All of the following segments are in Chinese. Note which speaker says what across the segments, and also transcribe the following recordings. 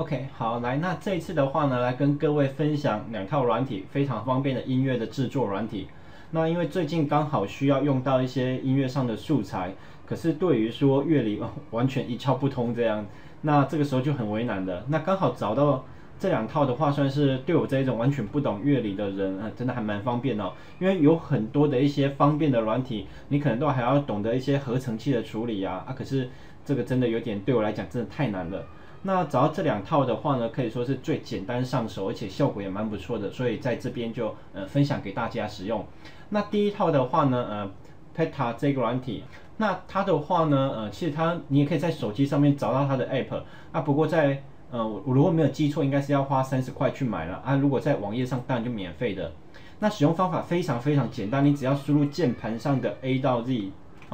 Speaker 1: OK， 好，来，那这一次的话呢，来跟各位分享两套软体，非常方便的音乐的制作软体。那因为最近刚好需要用到一些音乐上的素材，可是对于说乐理完全一窍不通这样，那这个时候就很为难的。那刚好找到这两套的话，算是对我这一种完全不懂乐理的人，真的还蛮方便哦。因为有很多的一些方便的软体，你可能都还要懂得一些合成器的处理可是这个真的有点对我来讲真的太难了。那找到这两套的话呢，可以说是最简单上手，而且效果也蛮不错的，所以在这边就分享给大家使用。那第一套的话呢，Peta 这个软体，那它的话呢，其实你也可以在手机上面找到它的 App，不过我如果没有记错，应该是要花30块去买了如果在网页上当然就免费的。那使用方法非常非常简单，你只要输入键盘上的 A 到 Z，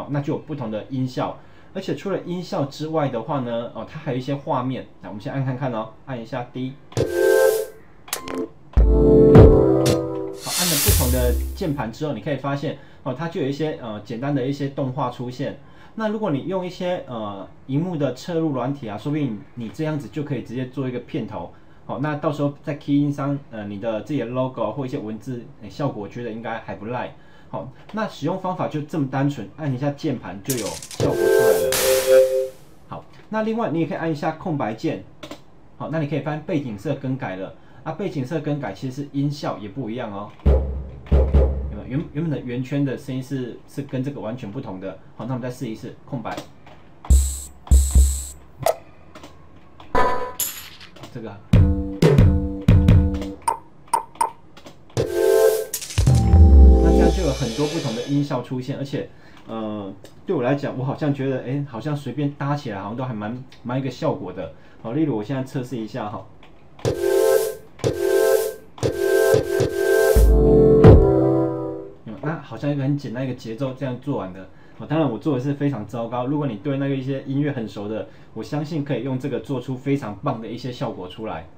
Speaker 1: 那就有不同的音效。而且除了音效之外的话呢，它还有一些画面。那我们先按看看按一下 D。好，按了不同的键盘之后，你可以发现它就有一些简单的一些动画出现。那如果你用一些荧幕的侧录软体说不定你这样子就可以直接做一个片头。好，那到时候在 key 音上你的自己的 logo 或一些文字效果，我觉得应该还不赖。好，那使用方法就这么单纯，按一下键盘就有效果出来了。好，那另外你也可以按一下空白键。好，那你可以发现背景色更改了背景色更改其实音效也不一样原本的圆圈的声音是跟这个完全不同的。好，那我们再试一次空白。这个。就有很多不同的音效出现，而且，对我来讲，我好像觉得，好像随便搭起来，好像都还蛮一个效果的。好，例如我现在测试一下那好像一个很简单一个节奏这样做完的。当然我做的是非常糟糕。如果你对那个一些音乐很熟的，我相信可以用这个做出非常棒的一些效果出来。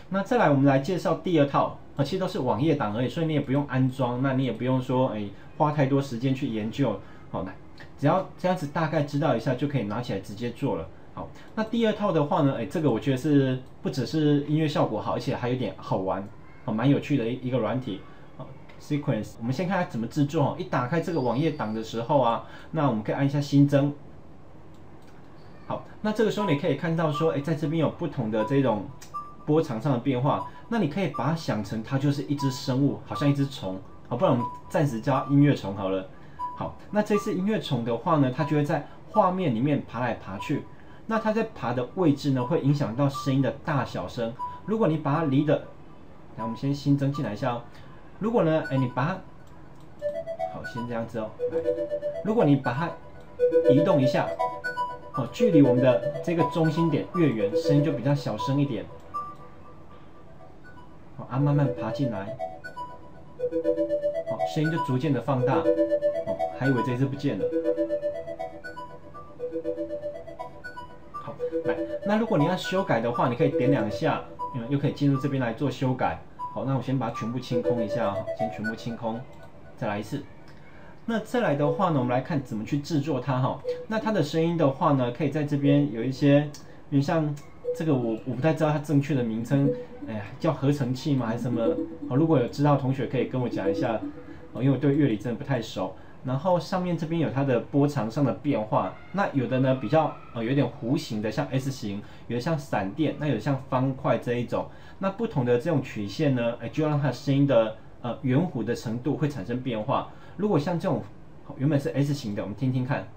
Speaker 1: 那再来，我们来介绍第二套其实都是网页档而已，所以你也不用安装，那你也不用说花太多时间去研究。好，来，只要这样子大概知道一下，就可以拿起来直接做了。好，那第二套的话呢，这个我觉得是不只是音乐效果好，而且还有点好玩，蛮有趣的一个软体。Sequence， 我们先看它怎么制作一打开这个网页档的时候那我们可以按一下新增。好，那这个时候你可以看到说，在这边有不同的这种波长上的变化，那你可以把它想成它就是一只生物，好像一只虫，不然我们暂时叫音乐虫好了。好，那这次音乐虫的话呢，它就会在画面里面爬来爬去，那它在爬的位置呢，会影响到声音的大小声。如果你把它离的，来我们先新增进来一下如果呢，你把它，好，先这样子如果你把它移动一下，距离我们的这个中心点越远，声音就比较小声一点。慢慢爬进来，声音就逐渐的放大，还以为这次不见了。好，来，那如果你要修改的话，你可以点2下，又可以进入这边来做修改。好，那我先把它全部清空一下先全部清空，再来一次。那再来的话呢，我们来看怎么去制作它那它的声音的话呢，可以在这边有一些，有点像。这个我不太知道它正确的名称，叫合成器吗？还是什么？如果有知道的同学可以跟我讲一下，因为我对乐理真的不太熟。然后上面这边有它的波长上的变化，那有的呢比较有点弧形的，像 S 型；有的像闪电，那有的像方块这一种。那不同的这种曲线呢，就让它声音的圆弧的程度会产生变化。如果像这种原本是 S 型的，我们听听看。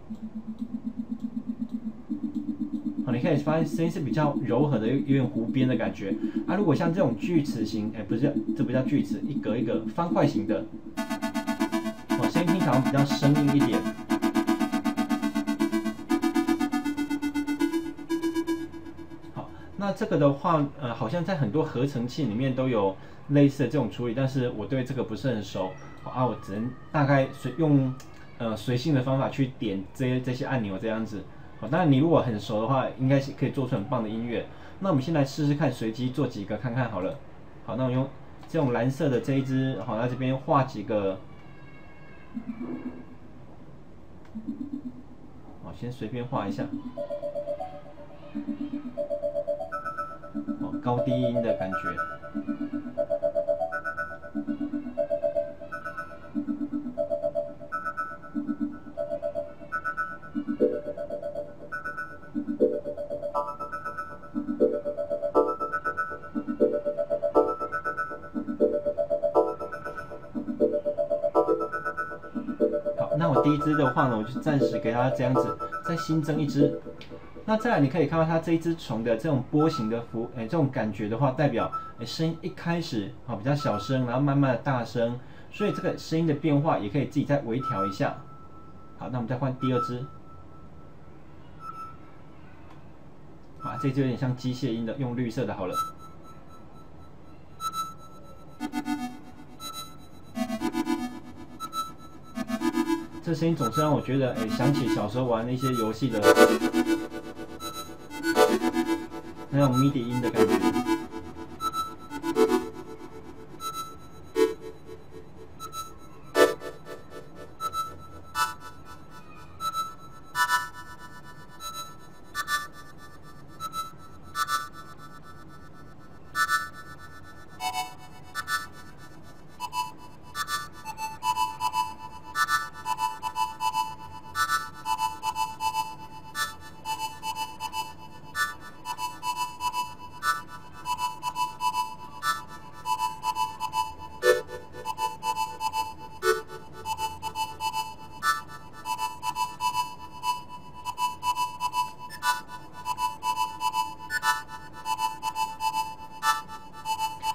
Speaker 1: 你可以发现声音是比较柔和的，有点弧边的感觉如果像这种锯齿形，不是，这不叫锯齿，一格一格方块形的，声音听起来比较生硬一点。好，那这个的话，好像在很多合成器里面都有类似的这种处理，但是我对这个不是很熟我只能大概用随性的方法去点这些按钮这样子。当然，你如果很熟的话，应该是可以做出很棒的音乐。那我们先来试试看，随机做几个看看好了。好，那我用这种蓝色的这一支，在这边画几个。先随便画一下。高低音的感觉。好，那我第一支的话呢，我就暂时给它这样子，再新增一支。那再来，你可以看到它这一支虫的这种波形的这种感觉的话，代表声音一开始比较小声，然后慢慢的大声，所以这个声音的变化也可以自己再微调一下。好，那我们再换第二支。啊，这支有点像机械音的，用绿色的好了。这声音总是让我觉得，想起小时候玩的一些游戏的那种 MIDI 音的感觉。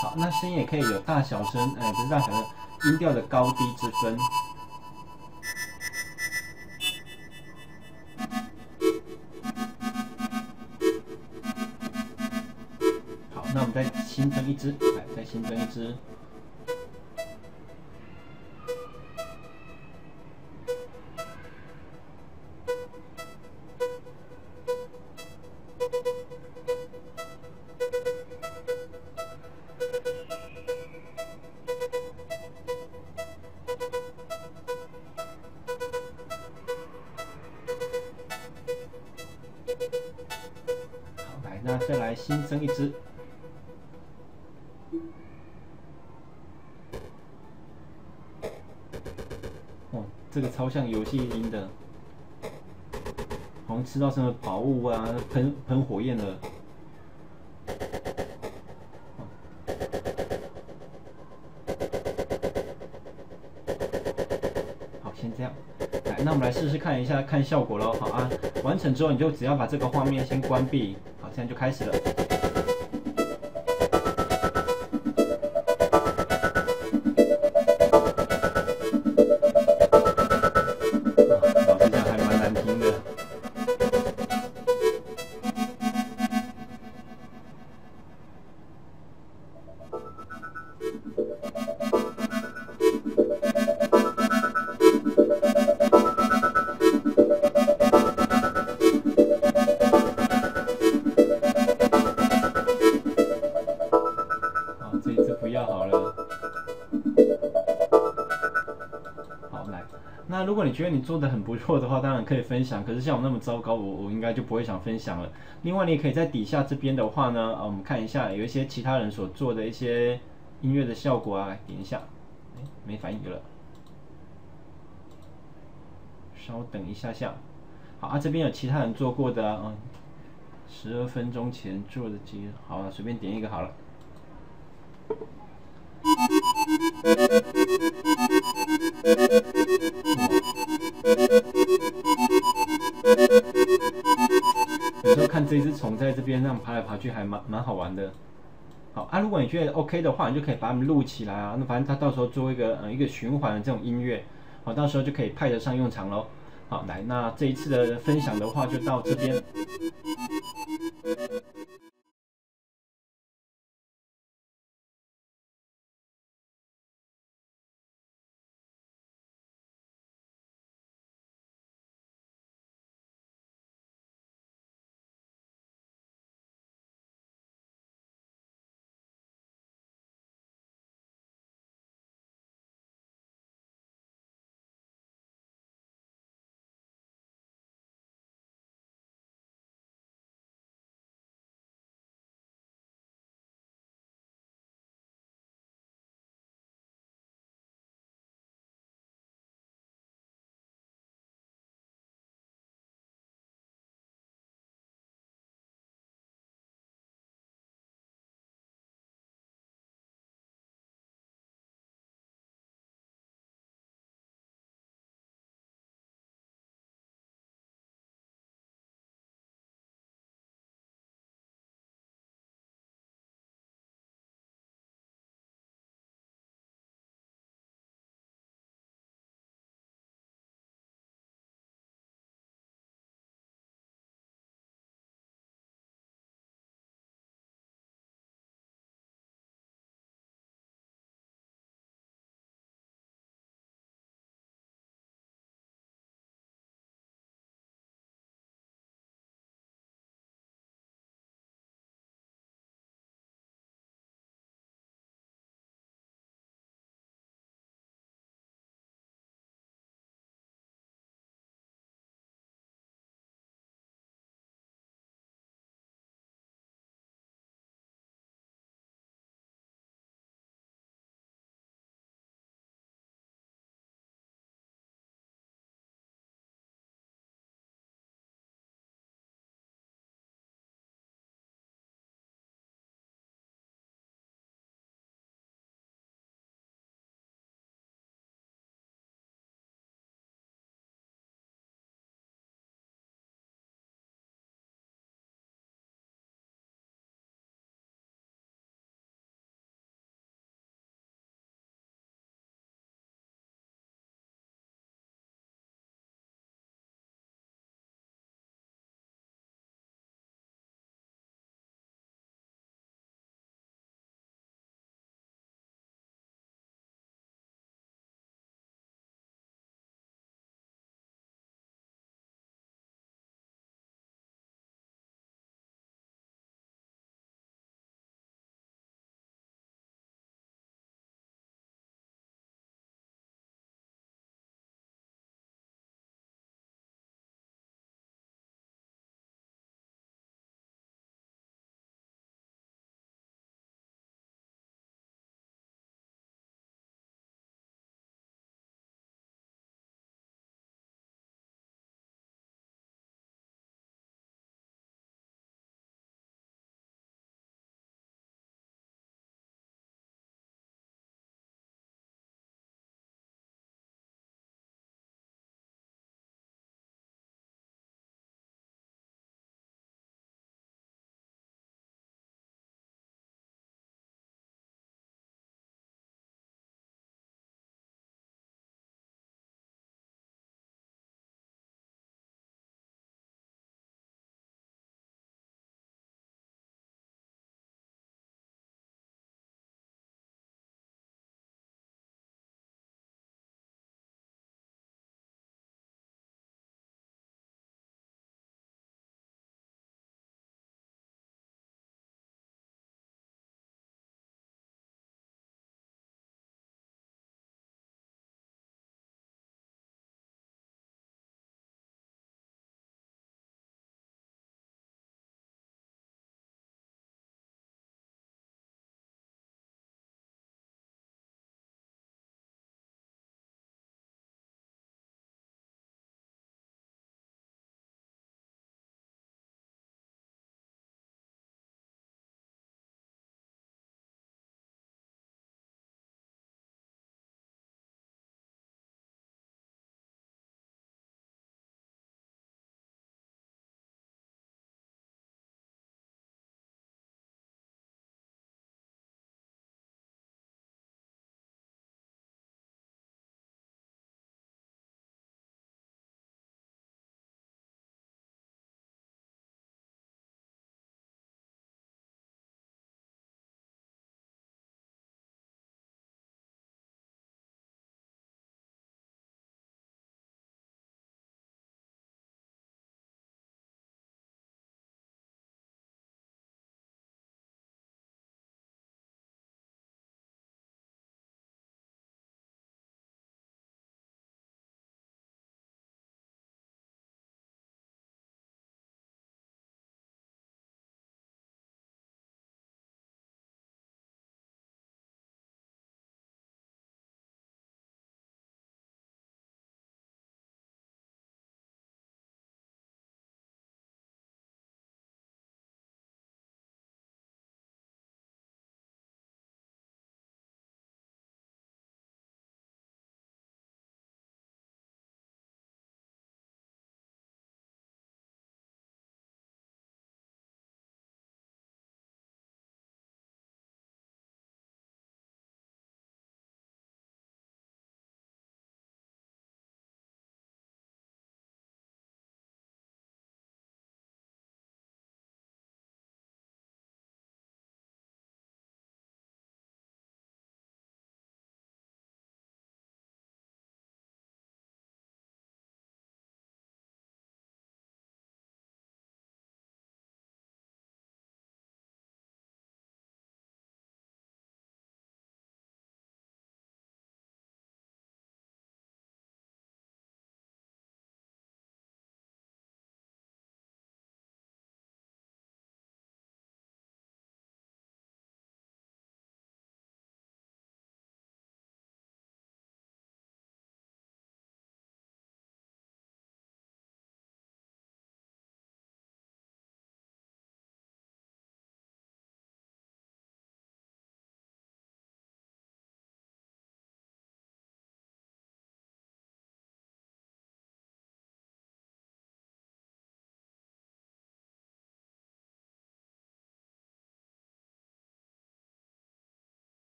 Speaker 1: 好，那声音也可以有大小声，不是大小声，音调的高低之分。好，那我们再新增一支，来，再新增一支。那再来新增一支，哦，这个超像游戏音的，好像吃到什么宝物啊，喷火焰了。好，先这样。来，那我们来试试看一下，看效果咯。好啊，完成之后你就只要把这个画面先关闭。好，这样就开始了。老实讲还蛮难听的。这一次不要好了。好，来，那如果你觉得你做的很不错的话，当然可以分享。可是像我那么糟糕，我应该就不会想分享了。另外，你也可以在底下这边的话呢，我们看一下有一些其他人所做的一些音乐的效果啊，来点一下，没反应了，稍等一下下。好啊，这边有其他人做过的啊，12分钟前做的好了，随便点一个好了。有时候看这只虫在这边那样爬来爬去，还蛮好玩的。好啊，如果你觉得 OK 的话，你就可以把它们录起来啊。那反正它到时候做一个循环的这种音乐，好，到时候就可以派得上用场咯。好，来，那这一次的分享的话就到这边。